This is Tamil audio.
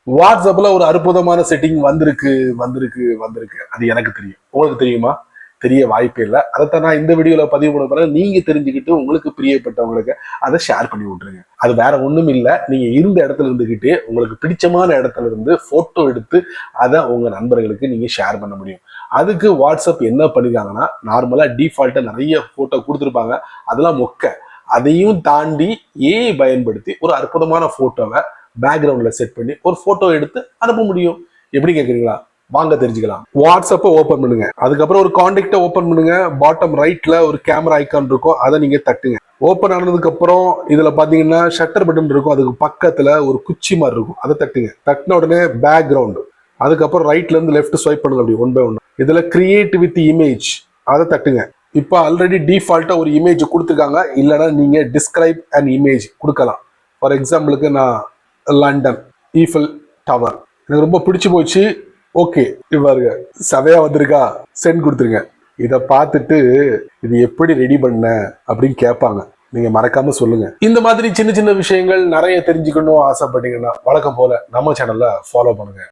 வாட்ஸ்அப்ல ஒரு அற்புதமான செட்டிங் வந்திருக்கு. அது எனக்கு தெரியும். உங்களுக்கு தெரியுமா? தெரிய வாய்ப்பே இல்லை. அதைத்தான் நான் இந்த வீடியோல பதிவு பண்ண போறேன். நீங்க தெரிஞ்சுக்கிட்டு உங்களுக்கு பிரியப்பட்டவங்களுக்கு அதை ஷேர் பண்ணி விட்டுருங்க. அது வேற ஒண்ணும் இல்லை. நீங்க இருந்த இடத்துல இருந்துகிட்டு உங்களுக்கு பிடிச்சமான இடத்துல இருந்து போட்டோ எடுத்து அதை உங்க நண்பர்களுக்கு நீங்க ஷேர் பண்ண முடியும். அதுக்கு வாட்ஸ்அப் என்ன பண்ணிருக்காங்கன்னா, நார்மலா டிஃபால்ட்டா நிறைய போட்டோ கொடுத்துருப்பாங்க. அதெல்லாம் மொக்க. அதையும் தாண்டி ஏஐ பயன்படுத்தி ஒரு அற்புதமான போட்டோவை பேக்ரவுண்ட்ல செட் பண்ணி ஒரு போட்டோ எடுத்து அனுப்ப முடியும். எப்படி கேக்குறீங்களா? வாங்க தெரிஞ்சுக்கலாம். வாட்ஸ்அப்பை ஓபன் பண்ணுங்க. அதுக்கப்புறம் ஒரு கான்டாக்டை ஓபன் பண்ணுங்க. பாட்டம் ரைட்ல ஒரு கேமரா ஐக்கான் இருக்கும், அதை நீங்க தட்டுங்க. ஓபன் ஆனதுக்கு அப்புறம் இதுல பாத்தீங்கன்னா ஷட்டர் பட்டன் இருக்கும். அதுக்கு பக்கத்துல ஒரு குச்சி மாதிரி இருக்கும், அதை தட்டுங்க. தட்டின உடனே பேக்ரவுண்ட். அதுக்கப்புறம் ரைட்ல இருந்து லெஃப்ட் ஸ்வைப் பண்ணுங்க, அப்படி ஒன் பை ஒன். இதுல கிரியேட் வித் இமேஜ், அதை தட்டுங்க. இப்போ ஆல்ரெடி டிஃபால்ட்டா ஒரு இமேஜ் கொடுத்துருக்காங்க. இல்லைன்னா நீங்க டிஸ்கிரைப் அண்ட் இமேஜ் கொடுக்கலாம். ஃபார் எக்ஸாம்பிளுக்கு நான் லண்டன் ஈஃபில் டவர் எனக்கு ரொம்ப பிடிச்சு போச்சு. ஓகே, இவ்வாருங்க சதையா வந்திருக்கா, சென்ட் கொடுத்துருங்க. இதை பார்த்துட்டு இது எப்படி ரெடி பண்ண அப்படின்னு கேட்பாங்க. நீங்க மறக்காம சொல்லுங்க. இந்த மாதிரி சின்ன சின்ன விஷயங்கள் நிறைய தெரிஞ்சுக்கணும் ஆசைப்பட்டீங்கன்னா வழக்கம் போல நம்ம சேனல்ல ஃபாலோ பண்ணுங்க.